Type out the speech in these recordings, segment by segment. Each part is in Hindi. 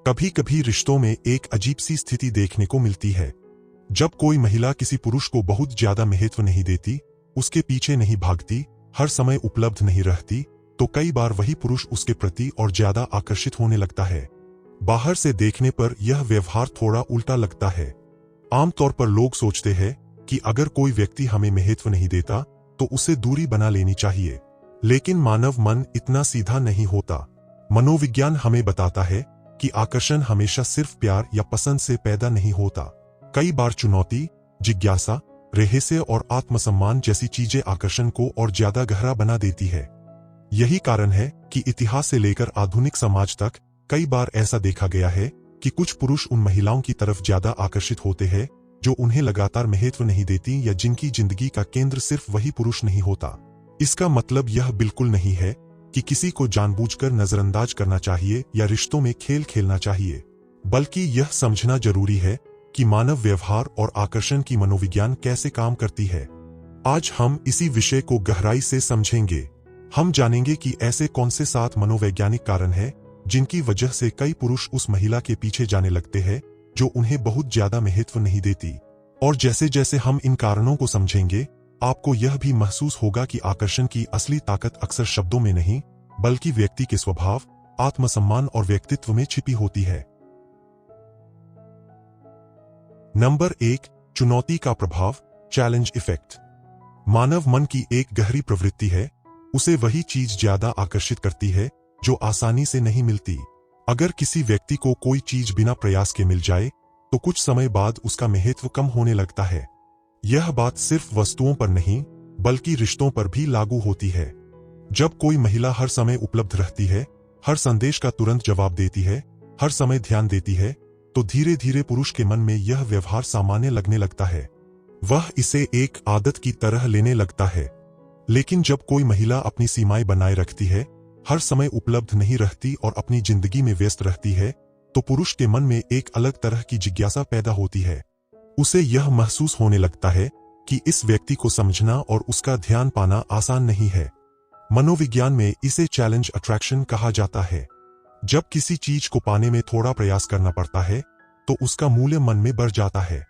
कभी कभी रिश्तों में एक अजीब सी स्थिति देखने को मिलती है। जब कोई महिला किसी पुरुष को बहुत ज्यादा महत्व नहीं देती, उसके पीछे नहीं भागती, हर समय उपलब्ध नहीं रहती, तो कई बार वही पुरुष उसके प्रति और ज्यादा आकर्षित होने लगता है। बाहर से देखने पर यह व्यवहार थोड़ा उल्टा लगता है। आमतौर पर लोग सोचते हैं कि अगर कोई व्यक्ति हमें महत्व नहीं देता तो उसे दूरी बना लेनी चाहिए, लेकिन मानव मन इतना सीधा नहीं होता। मनोविज्ञान हमें बताता है कि आकर्षण हमेशा सिर्फ प्यार या पसंद से पैदा नहीं होता। कई बार चुनौती, जिज्ञासा, रहस्य और आत्मसम्मान जैसी चीजें आकर्षण को और ज्यादा गहरा बना देती है। यही कारण है कि इतिहास से लेकर आधुनिक समाज तक कई बार ऐसा देखा गया है कि कुछ पुरुष उन महिलाओं की तरफ ज्यादा आकर्षित होते हैं जो उन्हें लगातार महत्व नहीं देती या जिनकी जिंदगी का केंद्र सिर्फ वही पुरुष नहीं होता। इसका मतलब यह बिल्कुल नहीं है कि किसी को जानबूझकर नजरअंदाज करना चाहिए या रिश्तों में खेल खेलना चाहिए, बल्कि यह समझना जरूरी है कि मानव व्यवहार और आकर्षण की मनोविज्ञान कैसे काम करती है। आज हम इसी विषय को गहराई से समझेंगे। हम जानेंगे कि ऐसे कौन से 7 मनोवैज्ञानिक कारण हैं जिनकी वजह से कई पुरुष उस महिला के पीछे जाने लगते हैं जो उन्हें बहुत ज्यादा महत्व नहीं देती। और जैसे जैसे हम इन कारणों को समझेंगे, आपको यह भी महसूस होगा कि आकर्षण की असली ताकत अक्सर शब्दों में नहीं, बल्कि व्यक्ति के स्वभाव, आत्मसम्मान और व्यक्तित्व में छिपी होती है। नंबर 1, चुनौती का प्रभाव, चैलेंज इफेक्ट। मानव मन की एक गहरी प्रवृत्ति है, उसे वही चीज ज्यादा आकर्षित करती है जो आसानी से नहीं मिलती। अगर किसी व्यक्ति को कोई चीज बिना प्रयास के मिल जाए तो कुछ समय बाद उसका महत्व कम होने लगता है। यह बात सिर्फ वस्तुओं पर नहीं, बल्कि रिश्तों पर भी लागू होती है। जब कोई महिला हर समय उपलब्ध रहती है, हर संदेश का तुरंत जवाब देती है, हर समय ध्यान देती है, तो धीरे धीरे पुरुष के मन में यह व्यवहार सामान्य लगने लगता है। वह इसे एक आदत की तरह लेने लगता है। लेकिन जब कोई महिला अपनी सीमाएं बनाए रखती है, हर समय उपलब्ध नहीं रहती और अपनी जिंदगी में व्यस्त रहती है, तो पुरुष के मन में एक अलग तरह की जिज्ञासा पैदा होती है। उसे यह महसूस होने लगता है कि इस व्यक्ति को समझना और उसका ध्यान पाना आसान नहीं है। मनोविज्ञान में इसे चैलेंज अट्रैक्शन कहा जाता है। जब किसी चीज को पाने में थोड़ा प्रयास करना पड़ता है तो उसका मूल्य मन में बढ़ जाता है।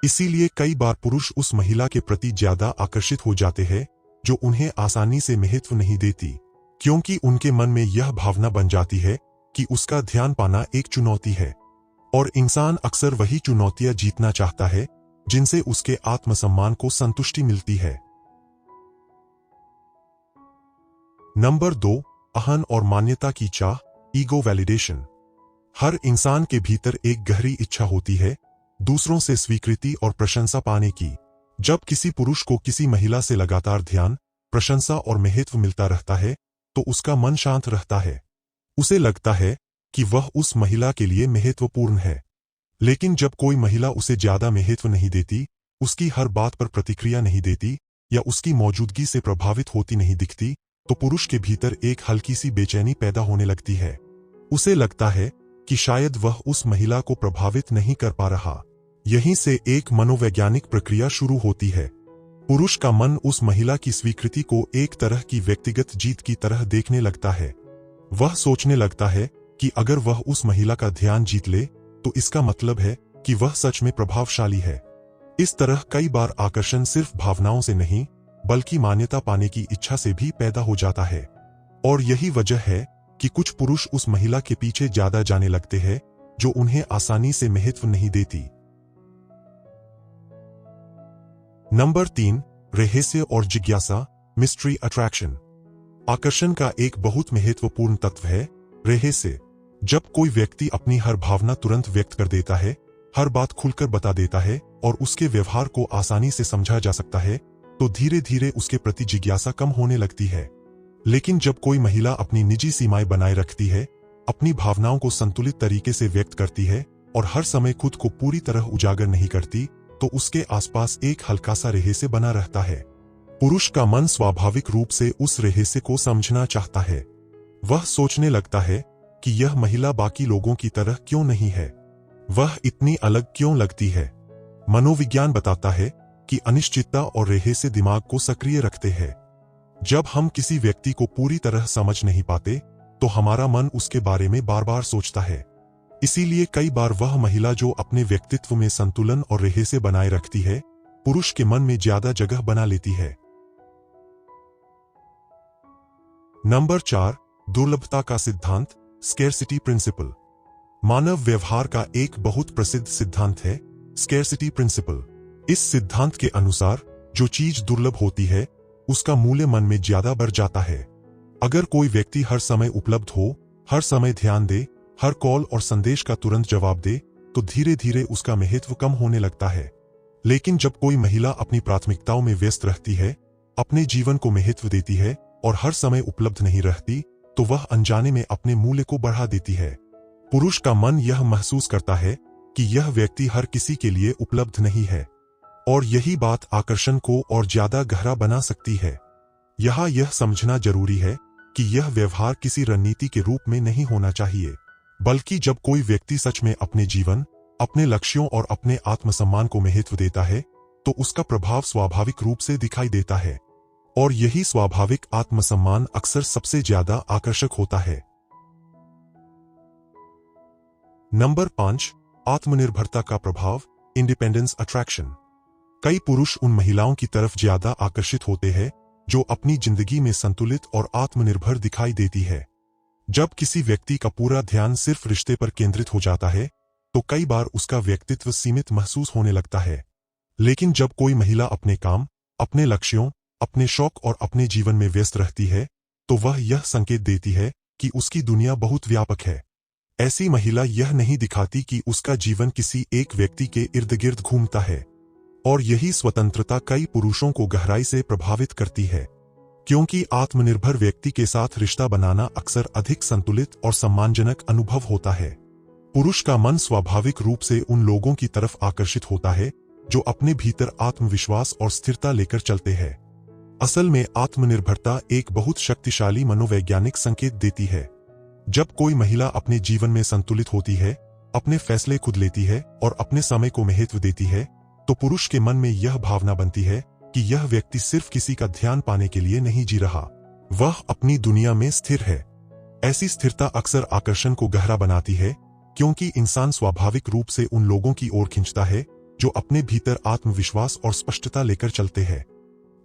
इसीलिए कई बार पुरुष उस महिला के प्रति ज्यादा आकर्षित हो जाते हैं जो उन्हें आसानी से महत्व नहीं देती, क्योंकि उनके मन में यह भावना बन जाती है कि उसका ध्यान पाना एक चुनौती है। और इंसान अक्सर वही चुनौतियां जीतना चाहता है जिनसे उसके आत्मसम्मान को संतुष्टि मिलती है। नंबर 2, अहम और मान्यता की चाह, ईगो वैलिडेशन। हर इंसान के भीतर एक गहरी इच्छा होती है दूसरों से स्वीकृति और प्रशंसा पाने की। जब किसी पुरुष को किसी महिला से लगातार ध्यान, प्रशंसा और महत्व मिलता रहता है तो उसका मन शांत रहता है। उसे लगता है कि वह उस महिला के लिए महत्वपूर्ण है। लेकिन जब कोई महिला उसे ज्यादा महत्व नहीं देती, उसकी हर बात पर प्रतिक्रिया नहीं देती या उसकी मौजूदगी से प्रभावित होती नहीं दिखती, तो पुरुष के भीतर एक हल्की सी बेचैनी पैदा होने लगती है। उसे लगता है कि शायद वह उस महिला को प्रभावित नहीं कर पा रहा। यहीं से एक मनोवैज्ञानिक प्रक्रिया शुरू होती है। पुरुष का मन उस महिला की स्वीकृति को एक तरह की व्यक्तिगत जीत की तरह देखने लगता है। वह सोचने लगता है कि अगर वह उस महिला का ध्यान जीत ले तो इसका मतलब है कि वह सच में प्रभावशाली है। इस तरह कई बार आकर्षण सिर्फ भावनाओं से नहीं, बल्कि मान्यता पाने की इच्छा से भी पैदा हो जाता है। और यही वजह है कि कुछ पुरुष उस महिला के पीछे ज्यादा जाने लगते हैं जो उन्हें आसानी से महत्व नहीं देती। नंबर 3, रहस्य और जिज्ञासा, मिस्ट्री अट्रैक्शन। आकर्षण का एक बहुत महत्वपूर्ण तत्व है रहस्य। जब कोई व्यक्ति अपनी हर भावना तुरंत व्यक्त कर देता है, हर बात खुलकर बता देता है और उसके व्यवहार को आसानी से समझा जा सकता है, तो धीरे धीरे उसके प्रति जिज्ञासा कम होने लगती है। लेकिन जब कोई महिला अपनी निजी सीमाएं बनाए रखती है, अपनी भावनाओं को संतुलित तरीके से व्यक्त करती है और हर समय खुद को पूरी तरह उजागर नहीं करती, तो उसके आसपास एक हल्का सा रहस्य बना रहता है। पुरुष का मन स्वाभाविक रूप से उस रहस्य को समझना चाहता है। वह सोचने लगता है कि यह महिला बाकी लोगों की तरह क्यों नहीं है, वह इतनी अलग क्यों लगती है। मनोविज्ञान बताता है कि अनिश्चितता और रहस्य दिमाग को सक्रिय रखते हैं। जब हम किसी व्यक्ति को पूरी तरह समझ नहीं पाते, तो हमारा मन उसके बारे में बार बार सोचता है। इसीलिए कई बार वह महिला जो अपने व्यक्तित्व में संतुलन और रहस्य बनाए रखती है, पुरुष के मन में ज्यादा जगह बना लेती है। नंबर 4, दुर्लभता का सिद्धांत, स्केर्सिटी प्रिंसिपल। मानव व्यवहार का एक बहुत प्रसिद्ध सिद्धांत है, स्केर्सिटी प्रिंसिपल। इस सिद्धांत के अनुसार जो चीज दुर्लभ होती है, उसका मूल्य मन में ज्यादा बढ़ जाता है। अगर कोई व्यक्ति हर समय उपलब्ध हो, हर समय ध्यान दे, हर कॉल और संदेश का तुरंत जवाब दे, तो धीरे धीरे उसका महत्व कम होने लगता है। लेकिन जब कोई महिला अपनी प्राथमिकताओं में व्यस्त रहती है, अपने जीवन को महत्व देती है और हर समय उपलब्ध नहीं रहती, तो वह अनजाने में अपने मूल्य को बढ़ा देती है। पुरुष का मन यह महसूस करता है कि यह व्यक्ति हर किसी के लिए उपलब्ध नहीं है, और यही बात आकर्षण को और ज्यादा गहरा बना सकती है। यहाँ यह समझना जरूरी है कि यह व्यवहार किसी रणनीति के रूप में नहीं होना चाहिए, बल्कि जब कोई व्यक्ति सच में अपने जीवन, अपने लक्ष्यों और अपने आत्मसम्मान को महत्व देता है, तो उसका प्रभाव स्वाभाविक रूप से दिखाई देता है, और यही स्वाभाविक आत्मसम्मान अक्सर सबसे ज्यादा आकर्षक होता है। नंबर 5, आत्मनिर्भरता का प्रभाव, इंडिपेंडेंस अट्रैक्शन। कई पुरुष उन महिलाओं की तरफ ज्यादा आकर्षित होते हैं जो अपनी जिंदगी में संतुलित और आत्मनिर्भर दिखाई देती है। जब किसी व्यक्ति का पूरा ध्यान सिर्फ रिश्ते पर केंद्रित हो जाता है, तो कई बार उसका व्यक्तित्व सीमित महसूस होने लगता है। लेकिन जब कोई महिला अपने काम, अपने लक्ष्यों, अपने शौक और अपने जीवन में व्यस्त रहती है, तो वह यह संकेत देती है कि उसकी दुनिया बहुत व्यापक है। ऐसी महिला यह नहीं दिखाती कि उसका जीवन किसी एक व्यक्ति के इर्द गिर्द घूमता है, और यही स्वतंत्रता कई पुरुषों को गहराई से प्रभावित करती है, क्योंकि आत्मनिर्भर व्यक्ति के साथ रिश्ता बनाना अक्सर अधिक संतुलित और सम्मानजनक अनुभव होता है। पुरुष का मन स्वाभाविक रूप से उन लोगों की तरफ आकर्षित होता है जो अपने भीतर आत्मविश्वास और स्थिरता लेकर चलते हैं। असल में आत्मनिर्भरता एक बहुत शक्तिशाली मनोवैज्ञानिक संकेत देती है। जब कोई महिला अपने जीवन में संतुलित होती है, अपने फैसले खुद लेती है और अपने समय को महत्व देती है, तो पुरुष के मन में यह भावना बनती है कि यह व्यक्ति सिर्फ किसी का ध्यान पाने के लिए नहीं जी रहा, वह अपनी दुनिया में स्थिर है। ऐसी स्थिरता अक्सर आकर्षण को गहरा बनाती है, क्योंकि इंसान स्वाभाविक रूप से उन लोगों की ओर खींचता है जो अपने भीतर आत्मविश्वास और स्पष्टता लेकर चलते हैं।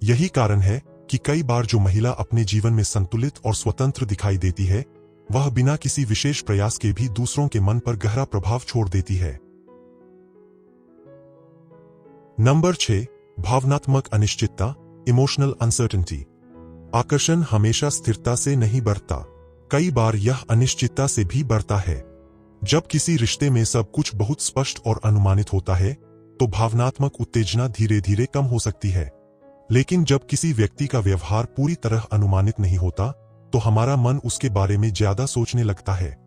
यही कारण है कि कई बार जो महिला अपने जीवन में संतुलित और स्वतंत्र दिखाई देती है, वह बिना किसी विशेष प्रयास के भी दूसरों के मन पर गहरा प्रभाव छोड़ देती है। नंबर 6, भावनात्मक अनिश्चितता, इमोशनल अनसर्टेनिटी। आकर्षण हमेशा स्थिरता से नहीं बढ़ता, कई बार यह अनिश्चितता से भी बढ़ता है। जब किसी रिश्ते में सब कुछ बहुत स्पष्ट और अनुमानित होता है, तो भावनात्मक उत्तेजना धीरे धीरे कम हो सकती है। लेकिन जब किसी व्यक्ति का व्यवहार पूरी तरह अनुमानित नहीं होता, तो हमारा मन उसके बारे में ज्यादा सोचने लगता है।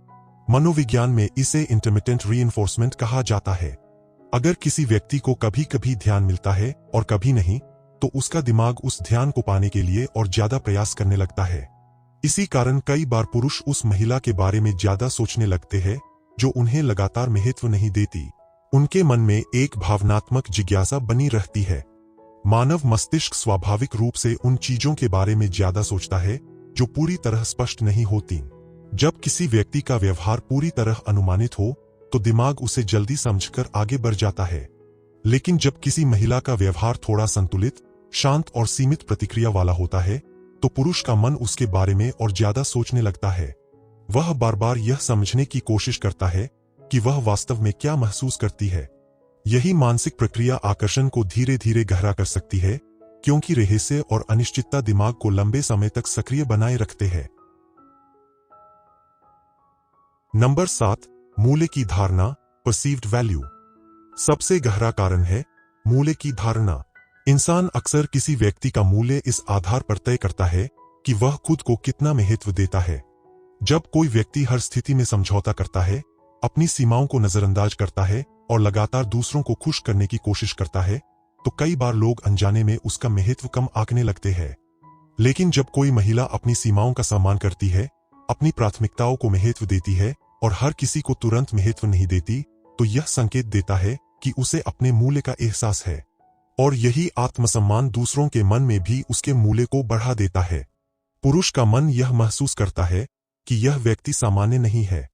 मनोविज्ञान में इसे इंटरमिटेंट रीइंफोर्समेंट कहा जाता है। अगर किसी व्यक्ति को कभी कभी ध्यान मिलता है और कभी नहीं, तो उसका दिमाग उस ध्यान को पाने के लिए और ज्यादा प्रयास करने लगता है। इसी कारण कई बार पुरुष उस महिला के बारे में ज्यादा सोचने लगते हैं जो उन्हें लगातार महत्व नहीं देती। उनके मन में एक भावनात्मक जिज्ञासा बनी रहती है। मानव मस्तिष्क स्वाभाविक रूप से उन चीजों के बारे में ज्यादा सोचता है जो पूरी तरह स्पष्ट नहीं होती। जब किसी व्यक्ति का व्यवहार पूरी तरह अनुमानित हो, तो दिमाग उसे जल्दी समझकर आगे बढ़ जाता है। लेकिन जब किसी महिला का व्यवहार थोड़ा संतुलित, शांत और सीमित प्रतिक्रिया वाला होता है, तो पुरुष का मन उसके बारे में और ज्यादा सोचने लगता है। वह बार बार यह समझने की कोशिश करता है कि वह वास्तव में क्या महसूस करती है। यही मानसिक प्रक्रिया आकर्षण को धीरे धीरे गहरा कर सकती है, क्योंकि रहस्य और अनिश्चितता दिमाग को लंबे समय तक सक्रिय बनाए रखते हैं। नंबर 7, मूल्य की धारणा, परसीव्ड वैल्यू। सबसे गहरा कारण है मूल्य की धारणा। इंसान अक्सर किसी व्यक्ति का मूल्य इस आधार पर तय करता है कि वह खुद को कितना महत्व देता है। जब कोई व्यक्ति हर स्थिति में समझौता करता है, अपनी सीमाओं को नजरअंदाज करता है और लगातार दूसरों को खुश करने की कोशिश करता है, तो कई बार लोग अनजाने में उसका महत्व कम आंकने लगते हैं। लेकिन जब कोई महिला अपनी सीमाओं का सम्मान करती है, अपनी प्राथमिकताओं को महत्व देती है और हर किसी को तुरंत महत्व नहीं देती, तो यह संकेत देता है कि उसे अपने मूल्य का एहसास है, और यही आत्मसम्मान दूसरों के मन में भी उसके मूल्य को बढ़ा देता है। पुरुष का मन यह महसूस करता है कि यह व्यक्ति सामान्य नहीं है,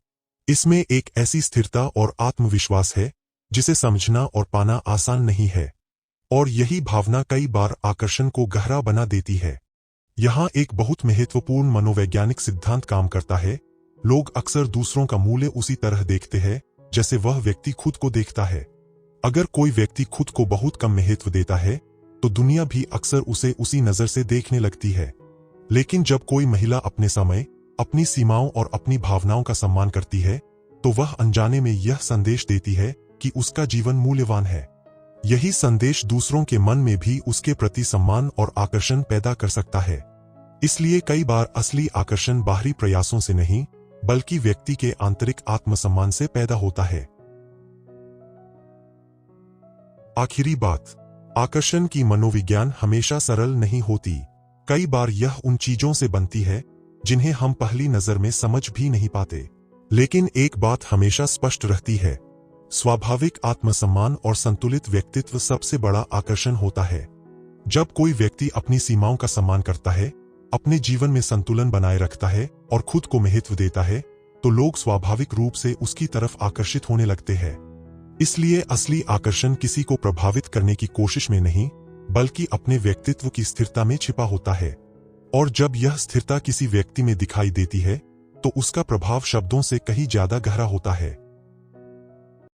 इसमें एक ऐसी स्थिरता और आत्मविश्वास है जिसे समझना और पाना आसान नहीं है, और यही भावना कई बार आकर्षण को गहरा बना देती है। यहाँ एक बहुत महत्वपूर्ण मनोवैज्ञानिक सिद्धांत काम करता है। लोग अक्सर दूसरों का मूल्य उसी तरह देखते हैं जैसे वह व्यक्ति खुद को देखता है। अगर कोई व्यक्ति खुद को बहुत कम महत्व देता है तो दुनिया भी अक्सर उसे उसी नजर से देखने लगती है। लेकिन जब कोई महिला अपने समय, अपनी सीमाओं और अपनी भावनाओं का सम्मान करती है तो वह अनजाने में यह संदेश देती है कि उसका जीवन मूल्यवान है। यही संदेश दूसरों के मन में भी उसके प्रति सम्मान और आकर्षण पैदा कर सकता है। इसलिए कई बार असली आकर्षण बाहरी प्रयासों से नहीं बल्कि व्यक्ति के आंतरिक आत्मसम्मान से पैदा होता है। आखिरी बात, आकर्षण की मनोविज्ञान हमेशा सरल नहीं होती। कई बार यह उन चीजों से बनती है जिन्हें हम पहली नजर में समझ भी नहीं पाते। लेकिन एक बात हमेशा स्पष्ट रहती है, स्वाभाविक आत्मसम्मान और संतुलित व्यक्तित्व सबसे बड़ा आकर्षण होता है। जब कोई व्यक्ति अपनी सीमाओं का सम्मान करता है, अपने जीवन में संतुलन बनाए रखता है और खुद को महत्व देता है, तो लोग स्वाभाविक रूप से उसकी तरफ आकर्षित होने लगते हैं। इसलिए असली आकर्षण किसी को प्रभावित करने की कोशिश में नहीं बल्कि अपने व्यक्तित्व की स्थिरता में छिपा होता है। और जब यह स्थिरता किसी व्यक्ति में दिखाई देती है तो उसका प्रभाव शब्दों से कहीं ज्यादा गहरा होता है।